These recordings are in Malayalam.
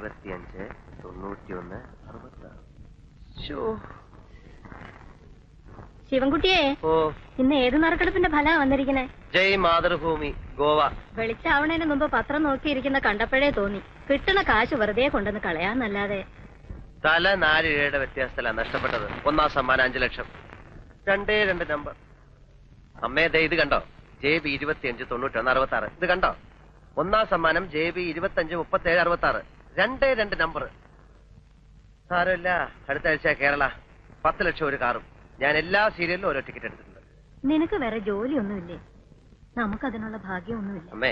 25, 91, 66. ശിവൻകുട്ടിയെ, ഓ, ഇന്ന് ഏത് നറുക്കെടുപ്പിന്റെ ഫലാ വന്നിരിക്കണേ? ജയ് മാതൃഭൂമി ഗോവ. വെളിച്ചാവണേന് മുമ്പ് പത്രം നോക്കിയിരിക്കുന്ന കണ്ടപ്പോഴേ തോന്നി കിട്ടുന്ന കാശ് വെറുതെ കൊണ്ടുവന്ന് കളയാന്നല്ലാതെ. തല 4 രൂപയുടെ വ്യത്യാസത്തിലാണ് നഷ്ടപ്പെട്ടത്. ഒന്നാം സമ്മാനം 5 ലക്ഷം. 2 നമ്പർ. അമ്മേ, ദേ ഇത് കണ്ടോ? JB 25, 91, 66. ഇത് കണ്ടോ? ഒന്നാം സമ്മാനം JB 25, 37, 66. 2 നമ്പർ. സാരമില്ല, അടുത്ത ആഴ്ച കേരള 10 ലക്ഷം ഒരു കാറും. ഞാൻ എല്ലാ സീരിയലിലും ഓരോ ടിക്കറ്റ് എടുത്തിട്ടുണ്ട്. നിനക്ക് വേറെ ജോലിയൊന്നുമില്ലേ? നമുക്കതിനുള്ള ഭാഗ്യമൊന്നുമില്ല. അമ്മേ,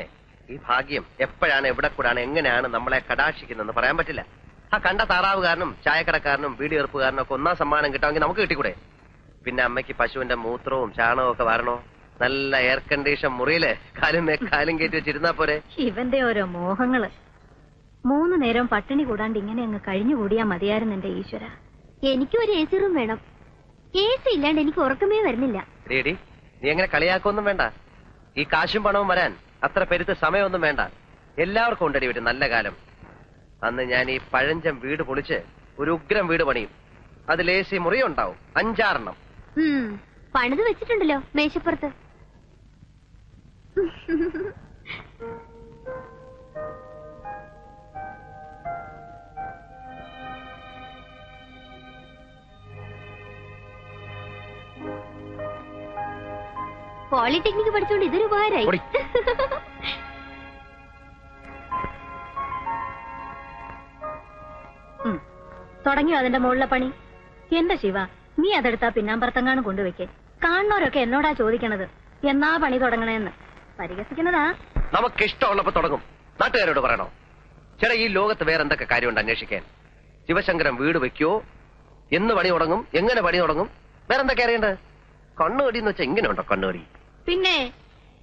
ഈ ഭാഗ്യം എപ്പോഴാണ്, എവിടെ കൂടാണ്, എങ്ങനെയാണ് നമ്മളെ കടാക്ഷിക്കുന്നതെന്ന് പറയാൻ പറ്റില്ല. ആ കണ്ട താറാവുകാരനും ചായക്കടക്കാരനും ബീഡി എറുപ്പുകാരനും ഒക്കെ ഒന്നാം സമ്മാനം കിട്ടാമെങ്കിൽ നമുക്ക് കിട്ടിക്കൂടെ? പിന്നെ അമ്മയ്ക്ക് പശുവിന്റെ മൂത്രവും ചാണകവും ഒക്കെ വരണോ? നല്ല എയർ കണ്ടീഷൻ മുറിയില് കാലും കയറ്റി വെച്ചിരുന്നാ പോരെ? ഇവന്റെ ഓരോ മോഹങ്ങള്. 3 നേരം പട്ടിണി കൂടാണ്ട് ഇങ്ങനെ അങ്ങ് കഴിഞ്ഞുകൂടിയാ മതിയായിരുന്നു എന്റെ ഈശ്വര. എനിക്കും ഒരു AC റൂം വേണം. AC ഇല്ലാണ്ട് എനിക്ക് ഉറക്കമേ വരുന്നില്ല. ഡേഡി, നീ എങ്ങനെ കളിയാക്കൊന്നും വേണ്ട. ഈ കാശും പണവും വരാൻ അത്ര പെരുത്ത് സമയമൊന്നും വേണ്ട. എല്ലാവർക്കും ഉണ്ടടി ഒരു നല്ല കാലം. അന്ന് ഞാൻ ഈ പഴഞ്ചൻ വീട് പൊളിച്ച് ഒരു ഉഗ്രം വീട് പണിയും. അതിൽ AC മുറി ഉണ്ടാവും, 5-6 പണിത് വെച്ചിട്ടുണ്ടല്ലോ മേശപ്പുറത്ത്. പോളിടെക്നിക്ക് പഠിച്ചോണ്ട് ഇതൊരു ഉപകാരമായി. തുടങ്ങിയോ അതിന്റെ മുകളിലെ പണി? എന്റെ ശിവ, നീ അതെടുത്താ പിന്നാമ്പറത്തെങ്ങാനും കൊണ്ടുവയ്ക്കേ. കാണുന്നവരൊക്കെ എന്നോടാ ചോദിക്കണത് എന്നാ പണി തുടങ്ങണേന്ന്. പരിഹസിക്കുന്നതാ. നമുക്ക് ഇഷ്ടമുള്ളപ്പോ തുടങ്ങും. നാട്ടുകാരോട് പറയണോ? ചേട്ടാ, ഈ ലോകത്ത് വേറെ എന്തൊക്കെ കാര്യമുണ്ട് അന്വേഷിക്കാൻ? ശിവശങ്കരൻ വീട് വെക്കുവോ? എന്ന് പണി തുടങ്ങും? എങ്ങനെ പണി തുടങ്ങും? വേറെന്തൊക്കെ അറിയണ്ടത്? കണ്ണുകടി എന്ന് വെച്ചാൽ ഇങ്ങനെയുണ്ടോ കണ്ണുകടി? പിന്നെ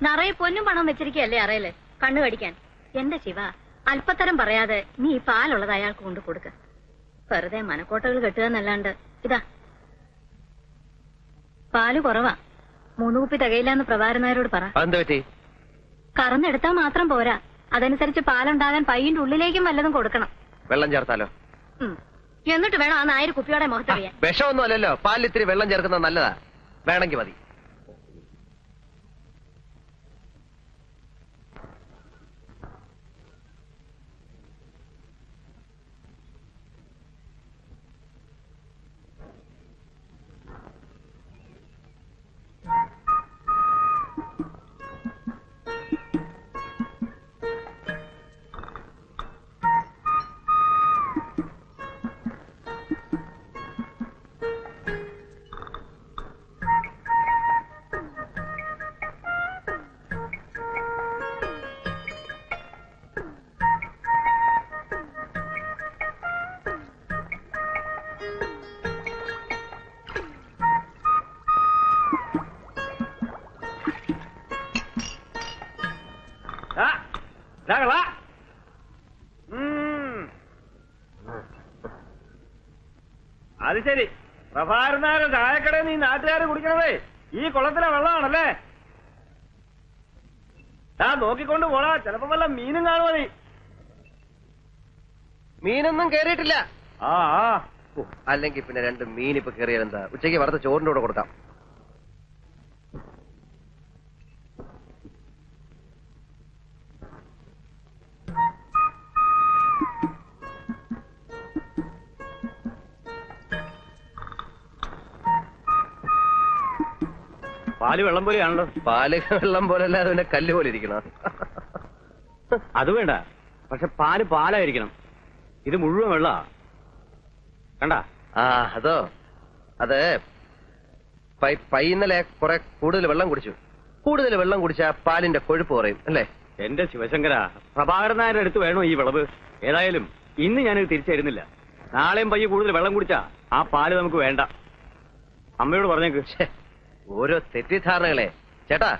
നിറയെ പൊന്നും പണം വെച്ചിരിക്കല്ലേ അറിയല്ലേ കണ്ണു കടിക്കാൻ. എന്റെ ശിവ, അല്പത്തരം പറയാതെ നീ ഈ പാലുള്ളത് അയാൾക്ക് കൊണ്ട് കൊടുക്ക. വെറുതെ മനക്കോട്ടകൾ കെട്ടുക എന്നല്ലാണ്ട്. ഇതാ പാല് കുറവാ, 3 കുപ്പി തികയില്ലാന്ന് പ്രഭാകരൻ നായരോട് പറ. അതെന്ത് പറ്റി? കറന്നെടുത്താൽ മാത്രം പോരാ, അതനുസരിച്ച് പാലുണ്ടാകാൻ പയ്യന്റെ ഉള്ളിലേക്കും വല്ലതും കൊടുക്കണം. വെള്ളം ചേർത്താലോ? എന്നിട്ട് വേണം ആ നായർ കുപ്പിയോടെ മുഖത്തറിയാൻ. വിഷമൊന്നും അല്ലല്ലോ, പാലിൽ ഇത്തിരി വെള്ളം ചേർക്കുന്നത് നല്ലതാ. വേണമെങ്കിൽ മതി. അത് ശരി, പ്രഭാകരനായ ചായക്കടയിൽ നീ നാട്ടുകാർ കുടിക്കണതേ ഈ കുളത്തിലെ വെള്ളമാണല്ലേ? നോക്കിക്കൊണ്ട് പോടാ, ചിലപ്പോ വല്ല മീനും കാണുമോ നീ? മീനൊന്നും കേറിയിട്ടില്ല. ആ അല്ലെങ്കിൽ പിന്നെ 2 മീൻ ഇപ്പൊ കയറിയാലെന്താ? ഉച്ചയ്ക്ക് വറുത്ത ചോറിന്റെ കൂടെ കൊടുക്കാം. പാല് വെള്ളം പോലെയാണല്ലോ. പാല് വെള്ളം പോലെ അല്ലാതെ പിന്നെ കല്ല് പോലെ ഇരിക്കണം. അത് വേണ്ട, പക്ഷെ പാല് പാലായിരിക്കണം. ഇത് മുഴുവൻ വെള്ള കണ്ട. അതോ, അത് ഇന്നലെ കുറെ കൂടുതൽ വെള്ളം കുടിച്ചു. കൂടുതൽ വെള്ളം കുടിച്ചാ പാലിന്റെ കൊഴുപ്പ് കുറയും അല്ലേ? എന്റെ ശിവശങ്കര, പ്രഭാകരൻ നായരുടെ അടുത്ത് വേണോ ഈ വിളവ്? ഏതായാലും ഇന്ന് ഞാനിത് തിരിച്ചരുന്നില്ല. നാളെയും പയ്യെ കൂടുതൽ വെള്ളം കുടിച്ചാ ആ പാല് നമുക്ക് വേണ്ട. അമ്മയോട് പറഞ്ഞേക്ക്. ഓരോ തെറ്റിദ്ധാരണകളെ. ചേട്ടാ,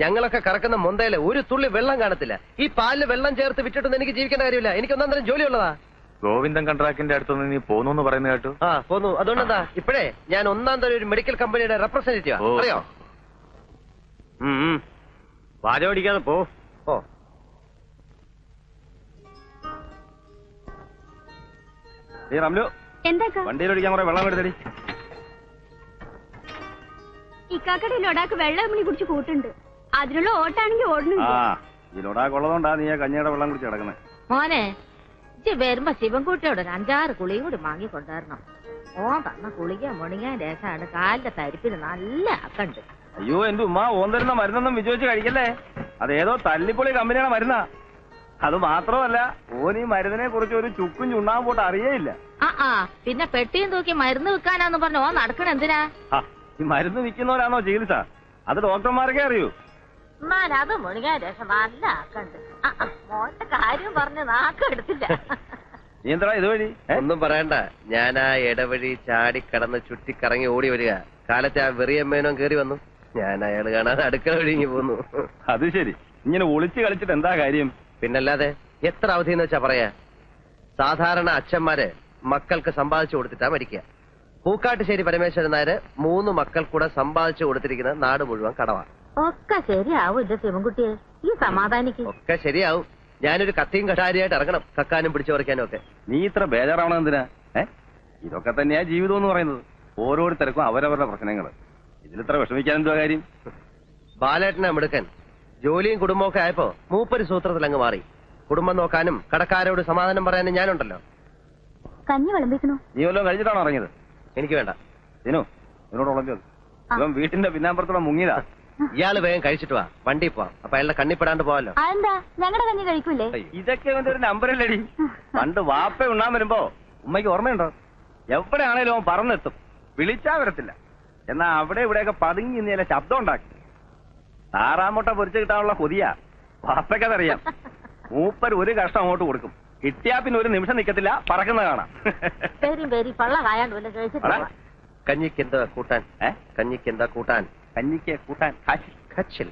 ഞങ്ങളൊക്കെ കറക്കുന്ന മൊന്തയില് ഒരു തുള്ളി വെള്ളം കാണത്തില്ല. ഈ പാലില് വെള്ളം ചേർത്ത് വിറ്റിട്ടൊന്നും എനിക്ക് ജീവിക്കേണ്ട കാര്യമില്ല. എനിക്ക് ഒന്നാന്തരം ജോലിയുള്ളതാ. ഗോവിന്ദൻ കൺട്രാക്ടിന്റെ അടുത്തൊന്ന് നീ പോന്നു പറയുന്ന കേട്ടു. പോന്നു. അതുകൊണ്ടെന്താ, ഇപ്പോഴേ ഞാൻ ഒന്നാന്തരം ഒരു മെഡിക്കൽ കമ്പനിയുടെ റെപ്രസെന്റേറ്റീവാ. അറിയോ? വാചോടിക്കാതെ പോ. റംലു, എന്താ വണ്ടിയിലൊഴിക്കാൻ കുറെ വെള്ളം എടുത്തടി. ഇക്കാക്കടെ ലൊടാക്ക് വെള്ളം മണി കുടിച്ച് കൂട്ടുണ്ട്. അതിനുള്ള ഓട്ടാണെങ്കിൽ ഓടുന്നുണ്ട്. ഈ ലൊടാക്ക് ഉള്ളതുകൊണ്ടാ നീ കഞ്ഞിയുടെ വെള്ളം കുടിച്ച് കിടക്കുന്നത്. മോനെ ഇജ്ജ് വരുമ്പോ ശിവൻകുട്ടിയോട് ഒരു 5-6 കുളിയും കൂടി വാങ്ങിക്കൊണ്ടുവരണം. ഓൻ തന്ന കുളിക്കാൻ മുണിങ്ങാൻ രസമാണ്. കാലിന്റെ തരിപ്പിന് നല്ല അക്കണ്ട്. അയ്യോ എന്റെ ഉമ്മ, ഓൻ തരുന്ന മരുന്നൊന്നും വിജയിച്ച് കഴിക്കല്ലേ. അതേതോ തല്ലിപ്പൊളി കമ്പനിയുടെ മരുന്നാ. അത് മാത്രമല്ല, ഓൻ ഈ മരുന്നിനെ കുറിച്ച് ഒരു ചുക്കും ചുണ്ണാൻ പോട്ട് അറിയേയില്ല. പിന്നെ പെട്ടിയും തൂക്കി മരുന്ന് വിൽക്കാനാന്ന് പറഞ്ഞു ഓൻ നടക്കണ എന്തിനാ? ഈ മരുന്ന് വിൽക്കുന്നവരാണോ ചികിത്സ? അത് ഡോക്ടർമാർക്കേ അറിയൂ. എന്നാലത് മുണിങ്ങാൻ രസം നല്ല അക്കണ്ട്. മോന്റെ കാര്യം പറഞ്ഞ് നാക്കെടുത്തില്ല. നീ എന്താ ഇതുവഴി? ഒന്നും പറയണ്ട, ഞാൻ ആ ഇടവഴി ചാടിക്കടന്ന് ചുറ്റിക്കറങ്ങി ഓടി വരിക. കാലത്തെ ആ വെറിയമ്മേനോ കേറി വന്നു. ഞാൻ അയാൾ കാണാതെ അടുക്കള ഒഴുങ്ങി പോന്നു. അത് ശരി. ഇങ്ങനെ ഒളിച്ച് കളിച്ചിട്ട് എന്താ കാര്യം? പിന്നല്ലാതെ എത്ര അവധിയെന്ന് വെച്ചാ പറയാ. സാധാരണ അച്ഛന്മാര് മക്കൾക്ക് സമ്പാദിച്ചു കൊടുത്തിട്ടാ മരിക്കുക. പൂക്കാട്ടുശ്ശേരി പരമേശ്വരൻ നായര് 3 മക്കൾ കൂടെ സമ്പാദിച്ചു കൊടുത്തിരിക്കുന്ന നാട് മുഴുവൻ കടവാ. ഒക്കെ ശരിയാവും എന്റെ ശിവൻകുട്ടിയെ, ഈ സമാധാനിക്ക്. ഒക്കെ ശരിയാവും. ഞാനൊരു കത്തിയും കഷാരിയായിട്ട് ഇറങ്ങണം, കക്കാനും പിടിച്ചു പറിക്കാനും ഒക്കെ. നീ ഇത്ര ബേജാറാവണം എന്തിനാ? ഇതൊക്കെ തന്നെയാ ജീവിതം എന്ന് പറയുന്നത്. ഓരോരുത്തർക്കും അവരവരുടെ പ്രശ്നങ്ങൾ. ഇതിലിത്ര വിഷമിക്കാൻ എന്തുവാ കാര്യം? ബാലേട്ടനെ മിടുക്കൻ. ജോലിയും കുടുംബമൊക്കെ ആയപ്പോ മൂപ്പര് സൂത്രത്തിൽ അങ്ങ് മാറി. കുടുംബം നോക്കാനും കടക്കാരോട് സമാധാനം പറയാനും ഞാനുണ്ടല്ലോ. കഞ്ഞി വിളമ്പിക്കണോ? നീ വല്ലതും കഴിച്ചിട്ടാണോ ഇറങ്ങിയത്? എനിക്ക് വേണ്ട. ദിനു, ഇതിനോട് ഉളഞ്ഞത്. ഇവൻ വീട്ടിന്റെ പിന്നാമ്പുറത്തൂടെ മുങ്ങിയതാ. ഇയാള് വേഗം കഴിച്ചിട്ട് വാ, വണ്ടി പോവാം. അപ്പൊ അയാളുടെ കണ്ണിപ്പെടാണ്ട് പോവാലോ. അതെന്താ, ഞങ്ങളുടെ കഞ്ഞി കഴിക്കൂലേ? ഇതൊക്കെ ഇവന്റെ ഒരു നമ്പറല്ലടി. പണ്ട് വാപ്പ ഉണ്ണാൻ വരുമ്പോ ഉമ്മയ്ക്ക് ഓർമ്മയുണ്ടോ? എവിടെയാണേലും അവൻ പറന്നെത്തും, വിളിച്ചാ വരത്തില്ല. എന്നാ അവിടെ ഇവിടെയൊക്കെ പതുങ്ങി ഇന്നലെ ശബ്ദം ഉണ്ടാക്കി. താറാമുട്ട പൊരിച്ചു കിട്ടാനുള്ള കൊതിയാ വാപ്പയ്ക്കതറിയാം. മൂപ്പർ ഒരു കഷ്ടം അങ്ങോട്ട് കൊടുക്കും. കിട്ടിയാ പിന്നെ ഒരു നിമിഷം നിക്കത്തില്ല, പറക്കുന്ന കാണാം. പേരി പള്ള കായാണ്ട് വല്ല കഴിച്ചിട്ട് കഞ്ഞിക്ക് എന്താ കൂട്ടാൻ? കഞ്ഞിക്ക് എന്താ കൂട്ടാൻ? കഞ്ഞിക്ക് കൂട്ടാൻ കച്ചിൽ.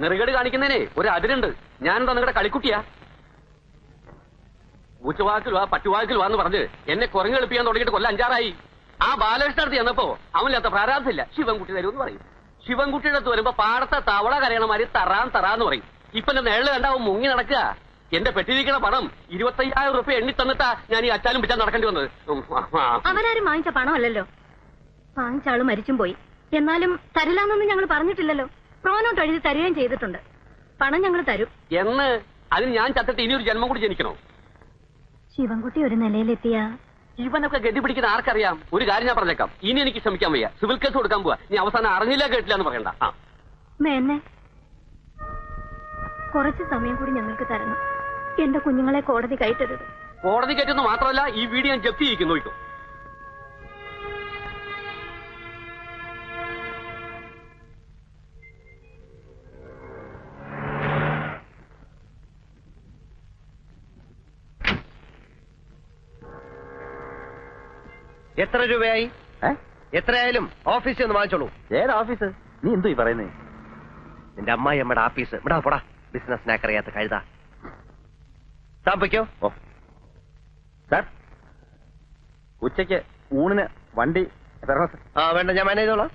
നെറുകേട് കാണിക്കുന്നതിനെ ഒരു അതിരുണ്ട്. ഞാനെന്താ നിങ്ങളുടെ കളിക്കുട്ടിയാ? ഊച്ചവാക്കിൽ വാ പറ്റുവാക്കിൽ വാന്ന് പറഞ്ഞ് എന്നെ കുരങ്ങെളുപ്പിക്കാൻ തുടങ്ങിയിട്ട് കൊല്ലം 5-6 ആ ബാലകൃഷ്ണ അടുത്ത് ചെന്നപ്പോ അവനില്ലാത്ത പ്രാരാബ്ധമില്ല. ശിവൻകുട്ടി തരുമെന്ന് പറയും. ശിവൻകുട്ടിയുടെ അടുത്ത് വരുമ്പോ പാടത്തെ തവള കരയണമാതിരി തറാന്ന് പറയും. ഇപ്പൊ എന്റെ നേളിൽ കണ്ടാവും മുങ്ങി നടക്കുക. എന്റെ പെട്ടിരിക്കണ പണം 25,000 രൂപ എണ്ണി തന്നിട്ടാ ഞാൻ ഈ അച്ചാലും പിച്ചാൻ നടക്കേണ്ടി വന്നത്. അവരാരും വാങ്ങിച്ച പണമല്ലല്ലോ. വാങ്ങിച്ച ആള് മരിച്ചും പോയി. എന്നാലും തരില്ലാന്നൊന്നും ഞങ്ങൾ പറഞ്ഞിട്ടില്ലല്ലോ. പ്രോനോട്ട് എഴുതി തരികയും ചെയ്തിട്ടുണ്ട്. പണം ഞങ്ങൾ തരും എന്ന്. അതിന് ഞാൻ ചത്തിട്ട് ഇനിയൊരു ജന്മം കൂടി ജനിക്കണോ? ശിവൻകുട്ടി ഒരു നിലയിലെത്തിയ ഇവനൊക്കെ ഗതി പിടിക്കുന്ന ആർക്കറിയാം? ഒരു കാര്യം ഞാൻ പറഞ്ഞേക്കാം, ഇനി എനിക്ക് ശ്രമിക്കാൻ വയ്യ. സിവിൽ കേസ് കൊടുക്കാൻ പോവാ. നീ അവസാനം അറിഞ്ഞില്ല കേട്ടില്ല എന്ന് പറയണ്ട. മേന്നെ, കുറച്ച് സമയം കൂടി ഞങ്ങൾക്ക് തരണം. എന്റെ കുഞ്ഞുങ്ങളെ കോടതി കയറ്റരുത്. കോടതി കയറ്റുന്നു മാത്രമല്ല, ഈ വീഡിയോ ഞാൻ ജപ്തി ചെയ്യിക്കുന്നു. നോക്കൂ. എത്ര രൂപയായി? എത്രയായാലും ഓഫീസിൽ ഒന്ന് വാങ്ങിച്ചോളൂ. ഏത് ഓഫീസ്? നീ എന്തോ ഈ പറയുന്നേ? നിന്റെ അമ്മായി അമ്മയുടെ ഓഫീസ്. ഇവിടെ പോടാ, ബിസിനസ് സ്നാക്കറിയാത്ത കഴുതാ. താമസിക്കോ? സാർ, ഉച്ചയ്ക്ക് ഊണിന് വണ്ടി വേണ്ട, ഞാൻ മാനേജ് ചെയ്തോളാം.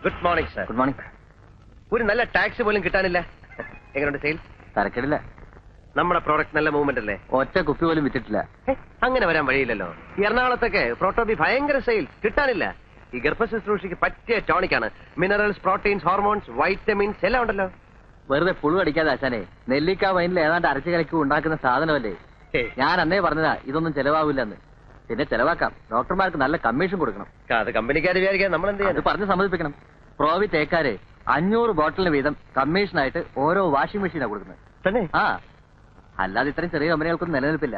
Good morning sir. Good morning. ഒരു നല്ല ടാക്സി പോലും കിട്ടാനില്ല. എങ്ങനെയുണ്ട് സെയിൽ? തരക്കേടില്ല. നമ്മുടെ പ്രോഡക്റ്റ് നല്ല മൂവ്മെന്റ് അല്ലേ? ഒറ്റ കുപ്പി പോലും വിറ്റിട്ടില്ല. അങ്ങനെ വരാൻ വഴിയില്ലല്ലോ. ഈ എറണാകുളത്തൊക്കെ പ്രോട്ടോബി ഭയങ്കര സെയിൽ, കിട്ടാനില്ല. ഈ ഗർഭശുശ്രൂഷയ്ക്ക് പറ്റിയ ടോണിക്കാണ്. മിനറൽസ്, പ്രോട്ടീൻസ്, ഹോർമോൺസ്, വൈറ്റമിൻസ് എല്ലാം ഉണ്ടല്ലോ. വെറുതെ പുഴു അടിക്കാതെ ആശാനെ, നെല്ലിക്ക വൈനിൽ ഏതാണ്ട് അരച്ചു കലക്കി ഉണ്ടാക്കുന്ന സാധനമല്ലേ. ഞാൻ അന്നേ പറഞ്ഞതാ ഇതൊന്നും ചെലവാവില്ലെന്ന്. പിന്നെ ചെലവാക്കാം, ഡോക്ടർമാർക്ക് നല്ല കമ്മീഷൻ കൊടുക്കണം. അത് കമ്പനിക്കാർ വിചാരിക്കാൻ നമ്മൾ എന്ത് അത് പറഞ്ഞ് സമ്മതിപ്പിക്കണം. പ്രോവി തേക്കാര് 500 ബോട്ടിലിന് വീതം കമ്മീഷനായിട്ട് ഓരോ വാഷിംഗ് മെഷീനാണ് കൊടുക്കുന്നത്. തന്നെ? അല്ലാതെ ഇത്രയും ചെറിയ കമ്പനികൾക്കൊന്നും നിലനിൽപ്പില്ല.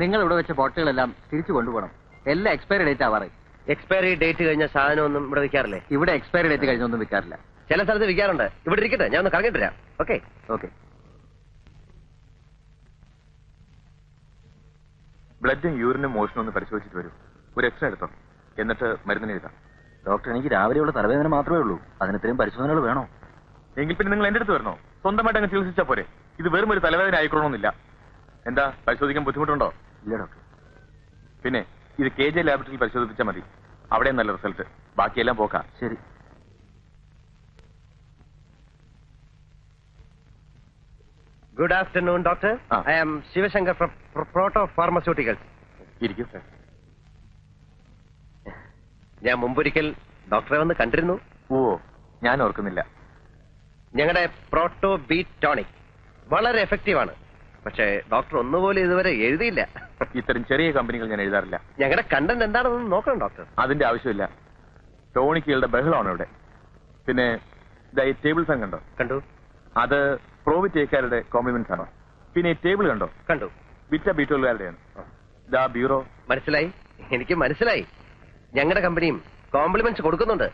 നിങ്ങൾ ഇവിടെ വെച്ച ബോട്ടിലുകളെല്ലാം തിരിച്ചു കൊണ്ടുപോകണം. എല്ലാം എക്സ്പയറി ഡേറ്റ് ആവാറ്. എക്സ്പയറി ഡേറ്റ് കഴിഞ്ഞ സാധനമൊന്നും ഇവിടെ വിൽക്കാറില്ലേ? ഇവിടെ എക്സ്പയറി ഡേറ്റ് കഴിഞ്ഞൊന്നും വിൽക്കാറില്ല. ചില സ്ഥലത്ത് വിൽക്കാറുണ്ട്. ഇവിടെ ഇരിക്കട്ടെ, ഞാൻ ഒന്ന് കറങ്ങിട്ട് വരാം. Okay okay. ബ്ലഡും യൂറിനും മോഷനും ഒന്ന് പരിശോധിച്ചിട്ട് വരൂ. ഒരു എക്സ്ട്രാ എടുത്തോ, എന്നിട്ട് മരുന്നിന് എഴുതാം. ഡോക്ടർ, എനിക്ക് രാവിലെയുള്ള തലവേദന മാത്രമേ ഉള്ളൂ. അതിന് ഇത്രയും പരിശോധനകൾ വേണോ? എങ്കിൽ പിന്നെ നിങ്ങൾ എന്റെ അടുത്ത് വരണോ? സ്വന്തമായിട്ട് അങ്ങ് ചികിത്സിച്ചാ പോരെ. ഇത് വെറും ഒരു തലവേദന ആയിക്കണമെന്നില്ല. എന്താ, പരിശോധിക്കാൻ ബുദ്ധിമുട്ടുണ്ടോ? ഇല്ല ഡോക്ടർ. പിന്നെ ഇത് KJ ലാബറട്ടറിയിൽ പരിശോധിച്ചാൽ മതി. അവിടെ നല്ല റിസൾട്ട്. ബാക്കിയെല്ലാം പോക്കാം. ശരി. Good afternoon doctor. I am Shivashankar from Proto Pharmaceuticals. ഇരിക്കും സാർ. ഞാൻ മുമ്പൊരിക്കൽ ഡോക്ടറെ വന്ന് കണ്ടിരുന്നു. ഓ, ഞാൻ ഓർക്കുന്നില്ല. ഞങ്ങളുടെ പ്രോട്ടോ ബീറ്റ് ടോണിക് വളരെ എഫക്റ്റീവാണ്. പക്ഷേ ഡോക്ടർ ഒന്നുപോലെ ഇതുവരെ എഴുതിയില്ല. ഇത്തരം ചെറിയ കമ്പനികൾ ഞാൻ എഴുതാറില്ല. ഞങ്ങളുടെ കണ്ടന്റ് എന്താണെന്ന് നോക്കണം ഡോക്ടർ. അതിന്റെ ആവശ്യമില്ല. ടോണിക്കുകളുടെ ബഹളമാണ് ഇവിടെ. പിന്നെ ഈ ടേബിൾ ഫാൻ കണ്ടോ? കണ്ടു. അത് പ്രോവിറ്റേക്കാരുടെ കോംപ്ലിമെന്റ്സ് ആണ്. പിന്നെ ഈ ടേബിൾ കണ്ടോ? കണ്ടു. വിറ്റ ബീറ്റോളുകാരുടെയാണ്. ദാ ബ്യൂറോ. മനസ്സിലായി, എനിക്ക് മനസ്സിലായി. ഞങ്ങളുടെ കമ്പനിയും കോംപ്ലിമെന്റ്സ് കൊടുക്കുന്നുണ്ട്.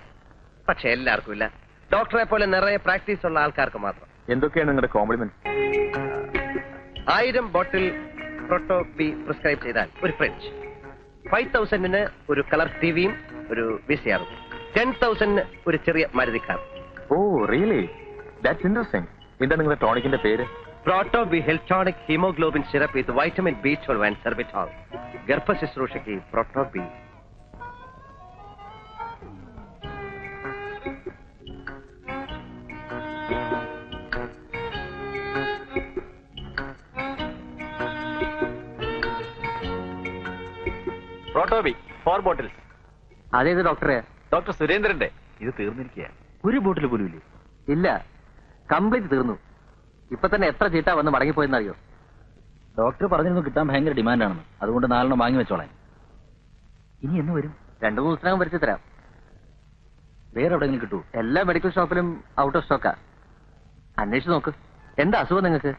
പക്ഷെ എല്ലാവർക്കും ഇല്ല. ഡോക്ടറെ പോലെ നിറയെ പ്രാക്ടീസ് ഉള്ള ആൾക്കാർക്ക് മാത്രം. എന്തൊക്കെയാണ് നിങ്ങളുടെ compliments? 1000 bottle Proto B prescribe ചെയ്താൽ ഒരു ഫ്രിഡ്ജ്, 5000 ഒരു കളർ ടിവിയും ഒരു VCR, 10,000 ഒരു ചെറിയ Maruti car. Oh really, that's interesting. എന്താ നിങ്ങളുടെ ടോണിക്കിന്റെ പേര്? Proto B healthtonic haemoglobin syrup with vitamin B12 and sorbitol. ഗർഭ ശുശ്രൂഷയ്ക്ക് പ്രോട്ടോ ബി. പ്രോട്ടോബി 4 ബോട്ടിൽസ്. അതേത് ഡോക്ടറെ? ഡോക്ടർ സുരേന്ദ്രന്റെ. ഇത് തീർന്നിരിക്കുക. ഒരു ബോട്ടിൽ പോലും ഇല്ലേ? ഇല്ല, കംപ്ലീറ്റ് തീർന്നു. ഇപ്പൊ തന്നെ എത്ര ചീട്ടാ വന്ന് മടങ്ങിപ്പോയെന്നറിയോ? ഡോക്ടർ പറഞ്ഞിരുന്നു കിട്ടാൻ ഭയങ്കര ഡിമാൻഡാണെന്ന്. അതുകൊണ്ട് 4 വാങ്ങി വെച്ചോളാൻ. ഇനി എന്ന് വരും? 2-3 ദിവസത്തിനകം വരച്ചു തരാം. വേറെ എവിടെയെങ്കിലും കിട്ടുമോ? എല്ലാ മെഡിക്കൽ ഷോപ്പിലും ഔട്ട് ഓഫ് സ്റ്റോക്കാ. അന്വേഷിച്ച് നോക്ക്. എന്താ അസുഖം നിങ്ങൾക്ക്?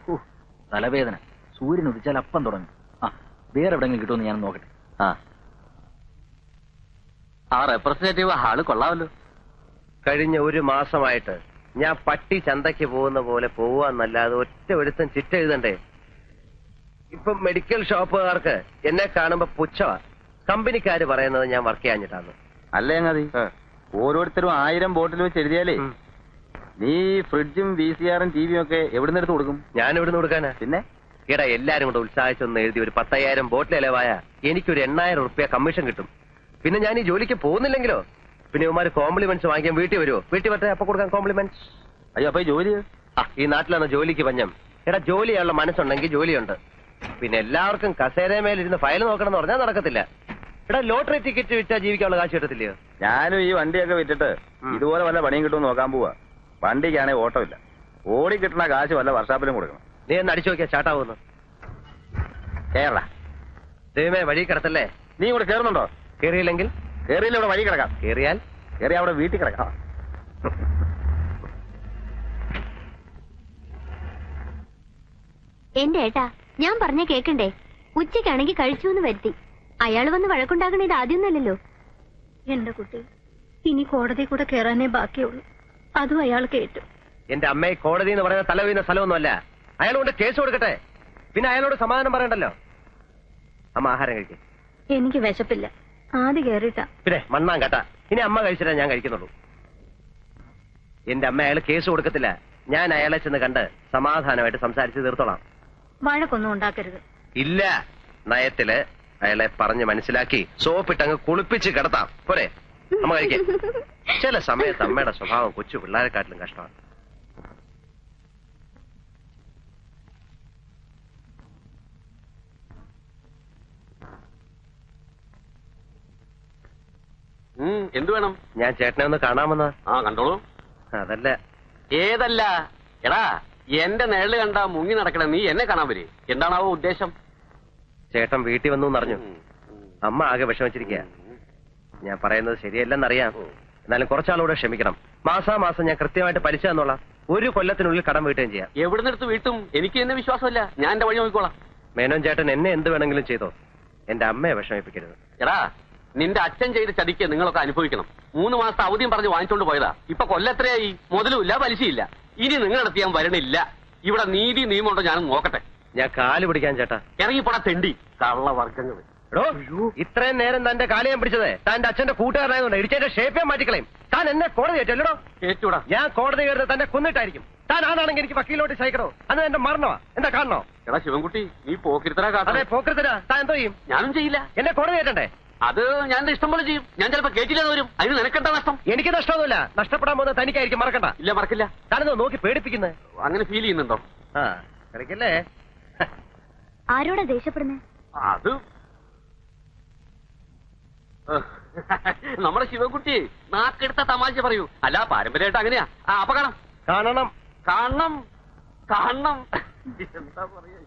തലവേദന. സൂര്യൻ ഉദിച്ചാൽ അപ്പം തുടങ്ങും. വേറെ എവിടെയെങ്കിലും കിട്ടുമെന്ന് ഞാൻ നോക്കട്ടെ. ആ റെപ്രസെന്റേറ്റീവ് ആള് കൊള്ളാമല്ലോ. കഴിഞ്ഞ 1 മാസമായിട്ട് ഞാൻ പട്ടി ചന്തയ്ക്ക് പോകുന്ന പോലെ പോവാന്നല്ലാതെ ഒറ്റ ഒരുത്തം ചിറ്റ എഴുതണ്ടേ. ഇപ്പൊ മെഡിക്കൽ ഷോപ്പുകാർക്ക് എന്നെ കാണുമ്പോ പുച്ഛമാ. കമ്പനിക്കാര് പറയുന്നത് ഞാൻ വർക്ക് ചെയ്യാഞ്ഞിട്ടാണ്. അല്ലേ അങ്ങതി, ഓരോരുത്തരും 1000 ബോട്ടിൽ വെച്ച് എഴുതിയാലേ നീ ഫ്രിഡ്ജും VCRും TVയും ഒക്കെ എവിടുന്ന് എടുത്ത് കൊടുക്കും? ഞാൻ എവിടുന്ന് കൊടുക്കാനാ? പിന്നെ ഈടാ എല്ലാരും കൂടെ ഉത്സാഹിച്ചൊന്ന് എഴുതി ഒരു 10,000 ബോട്ടിൽ ഇലവായ എനിക്കൊരു 8,000 റുപ്യ കമ്മീഷൻ കിട്ടും. പിന്നെ ഞാൻ ഈ ജോലിക്ക് പോകുന്നില്ലെങ്കിലോ? പിന്നെ ഇവന്മാര് കോംപ്ലിമെന്റ്സ് വാങ്ങിക്കാൻ വീട്ടിൽ വരുമോ? വീട്ടിൽ പറ്റേ അപ്പൊ കൊടുക്കാൻ കോംപ്ലിമെന്റ്സ്. അയ്യോ, അപ്പൊ ഈ ജോലി ഈ നാട്ടിലാണ് ജോലിക്ക് പഞ്ഞം. എടാ ജോലി ചെയ്യാനുള്ള മനസ്സുണ്ടെങ്കിൽ ജോലിയുണ്ട്. പിന്നെ എല്ലാവർക്കും കസേരമേലിരുന്ന് ഫയൽ നോക്കണം എന്ന് പറഞ്ഞാൽ നടക്കത്തില്ല. എടാ ലോട്ടറി ടിക്കറ്റ് വിറ്റാ ജീവിക്കാനുള്ള കാശ് കിട്ടത്തില്ലയോ? ഞാനും ഈ വണ്ടിയൊക്കെ വിറ്റിട്ട് ഇതുപോലെ വല്ല പണിയും കിട്ടുമെന്ന് നോക്കാൻ പോവാ. വണ്ടിക്കാണെങ്കിൽ ഓട്ടമില്ല. ഓടി കിട്ടുന്ന കാശ് വല്ല വർഷാപ്പിലും കൊടുക്കണം. നീ ഒന്ന് അടിച്ചു നോക്കിയാ ചാട്ടാവുന്നു. കേരള ദൈവമേ വഴി കിടത്തല്ലേ. നീ ഇവിടെ കയറുന്നുണ്ടോ? കേറിയില്ലെങ്കിൽ? കേറിയില്ല, ഇവിടെ വഴി കിടക്കാം. കേറിയാൽ? കേറി അവിടെ വീട്ടിൽ കിടക്കാം. എന്റെ ഏട്ടാ, ഞാൻ പറഞ്ഞ കേക്കണ്ടേ? ഉച്ചയ്ക്കാണെങ്കിൽ കഴിച്ചു എന്ന് വരുത്തി. അയാൾ വന്ന് വഴക്കുണ്ടാക്കണ ഇത് ആദ്യമൊന്നല്ലല്ലോ. എന്റെ കുട്ടി, ഇനി കോടതി കൂടെ കയറാനേ ബാക്കിയുള്ളൂ. അതും അയാൾ കേട്ടു. എന്റെ അമ്മയെ കോടതി എന്ന് പറയുന്ന തല വീഴുന്ന സ്ഥലമൊന്നുമല്ല. അയാൾ കൊണ്ട് കേസ് കൊടുക്കട്ടെ. പിന്നെ അയാളോട് സമാധാനം പറയണ്ടല്ലോ. അമ്മ ആഹാരം കഴിക്കും. എനിക്ക് വിശപ്പില്ല. ആദ്യം കേറിട്ടാ. പിന്നെ മണ്ണാൻ കേട്ടാ. ഇനി അമ്മ കഴിച്ചിട്ടേ ഞാൻ കഴിക്കുന്നുള്ളൂ. എന്റെ അമ്മ അയാൾ കേസ് കൊടുക്കത്തില്ല. ഞാൻ അയാളെ ചെന്ന് കണ്ട് സമാധാനമായിട്ട് സംസാരിച്ച് തീർത്തോളാം. വഴക്കൊന്നും ഉണ്ടാക്കരുത്. ഇല്ല, നയത്തില് അയാളെ പറഞ്ഞ് മനസ്സിലാക്കി സോപ്പിട്ടങ്ങ് കുളിപ്പിച്ച് കിടത്താം. പോരെ? അമ്മ കഴിക്കാം. ചില സമയത്ത് അമ്മയുടെ സ്വഭാവം കൊച്ചു പിള്ളേരെക്കാട്ടിലും കഷ്ടമാണ്. എന്ത് വേണം? ഞാൻ ചേട്ടനെ ഒന്ന് കാണാമെന്ന്. കണ്ടോളൂ. അതല്ല. ഏതല്ല? എടാ, എന്റെ നിഴല് കണ്ട മുങ്ങി നടക്കണ നീ എന്നെ കാണാൻ വരെ. എന്താണാവോ ഉദ്ദേശം? ചേട്ടൻ വീട്ടിൽ വന്നു എന്നറിഞ്ഞു. അമ്മ ആകെ വിഷമിച്ചിരിക്കുക. ഞാൻ പറയുന്നത് ശരിയല്ലെന്നറിയാം. എന്നാലും കുറച്ചാളൂടെ ക്ഷമിക്കണം. മാസാമാസം ഞാൻ കൃത്യമായിട്ട് പലിശ തന്നോളാം. 1 കൊല്ലത്തിനുള്ളിൽ കടം വീട്ടുകയും ചെയ്യാം. എവിടുന്നെടുത്ത് വീട്ടും? എനിക്ക് എന്നെ വിശ്വാസമില്ല. ഞാൻ എന്റെ വഴി നോക്കിക്കോളാം. മേനോൻ ചേട്ടൻ എന്നെ എന്ത് വേണമെങ്കിലും ചെയ്തോ. എന്റെ അമ്മയെ വിഷമിപ്പിക്കരുത്. എടാ, നിന്റെ അച്ഛൻ ചെയ്ത ചതിക്ക് നിങ്ങളൊക്കെ അനുഭവിക്കണം. 3 മാസത്തെ അവധിയും പറഞ്ഞ് വാങ്ങിച്ചോണ്ട് പോയതാ. ഇപ്പൊ കൊല്ലത്രയായി. മുതലുമില്ല, പലിശയില്ല. ഇനി നിങ്ങളടുത്ത് ഞാൻ വരണില്ല. ഇവിടെ നീതി നിയമമുണ്ടോ ഞാനും നോക്കട്ടെ. ഞാൻ കാല് പിടിക്കാൻ ചേട്ടാ. ഇറങ്ങിപ്പോടാ തെണ്ടി കള്ളവർഗ്ഗങ്ങൾ. എടോ, ഇത്രയും നേരം തന്റെ കാല് ഞാൻ പിടിച്ചത് തന്റെ അച്ഛന്റെ കൂട്ടുകാരനായതുകൊണ്ട് ഇടിച്ചതിന്റെ ഷേപ്പേ മാറ്റിക്കളയും. താൻ എന്നെ കോടതി കയറ്റല്ലോ. കേട്ടൂടാ. ഞാൻ കോടതി കയറുന്നത് തന്നെ കൊന്നിട്ടായിരിക്കും. താൻ ആണാണെങ്കിൽ എനിക്ക് വക്കീലോട്ട് സഹിക്കണോ? അന്ന് എന്റെ മരണമാ. എന്താ കാണണോ? എടാ ശിവൻകുട്ടി, നീ പോക്കിരിത്തരാ കാട്ടെ. അതെ, പോക്കരുത്തരാ. താൻ എന്തോ ചെയ്യും? ഞാനും ചെയ്യില്ല. എന്നെ കോടതി കയറ്റണ്ടേ? അത് ഞാൻ ഇഷ്ടം പോലെ ചെയ്യും. ഞാൻ ചിലപ്പോ കേട്ടില്ലെന്ന് വരും. അതിന് നിനക്കെന്താ നഷ്ടം? എനിക്ക് നഷ്ടമൊന്നുമില്ല. നഷ്ടപ്പെടാൻ പോകുന്നത് തനിക്കായിരിക്കും. മറക്കണ്ട. ഇല്ല, മറക്കില്ല. താനെന്തോ നോക്കി പേടിപ്പിക്കുന്നത്? അങ്ങനെ ഫീൽ ചെയ്യുന്നുണ്ടോ? കളിക്കല്ലേ? ആരോടാ ദേഷ്യപ്പെടുന്നേ? അത് നമ്മുടെ ശിവൻകുട്ടി നാക്കെടുത്ത തമാശ പറയൂ. അല്ല പാരമ്പര്യമായിട്ട് അങ്ങനെയാ. അപ്പൊ കാണാം. കാണണം. കാണണം കാണണം. എന്താ പറയാ,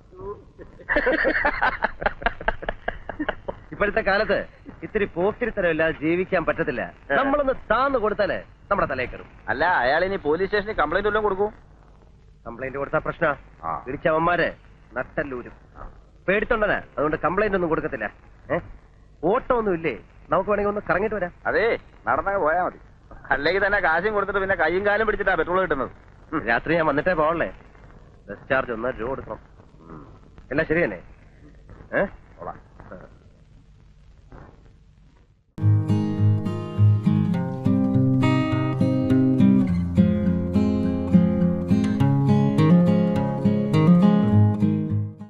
ഇപ്പോഴത്തെ കാലത്ത് ഇത്തിരി പോക്കിരിത്തരമില്ലാതെ ജീവിക്കാൻ പറ്റത്തില്ല. നമ്മളൊന്ന് താന്ന് കൊടുത്താലേ നമ്മുടെ തലയിൽ കയറും. അല്ല, അയാൾ ഇനി പോലീസ് സ്റ്റേഷനിൽ കംപ്ലൈന്റ് വല്ലതും കൊടുക്കും? കംപ്ലൈന്റ് കൊടുത്താ പ്രശ്ന ഇടിച്ചവന്മാര് നട്ടല്ലൂരും. പേടിത്തൊണ്ടനാ, അതുകൊണ്ട് കംപ്ലൈന്റ് ഒന്നും കൊടുക്കത്തില്ല. ഓട്ടോ ഒന്നും ഇല്ലേ? നമുക്ക് വേണമെങ്കിൽ ഒന്ന് കറങ്ങിട്ട് വരാം. അതേ, നടന്നങ്ങ് പോയാ മതി. അല്ലെങ്കിൽ തന്നെ കാശും കൊടുത്തിട്ട് പിന്നെ കൈയും കാലും പിടിച്ചിട്ടാ പെട്രോൾ കിട്ടുന്നത്. രാത്രി ഞാൻ വന്നിട്ടേ പോകണേ. ബസ് ചാർജ് 1 രൂപ കൊടുക്കണം. എല്ലാം ശരി തന്നെ?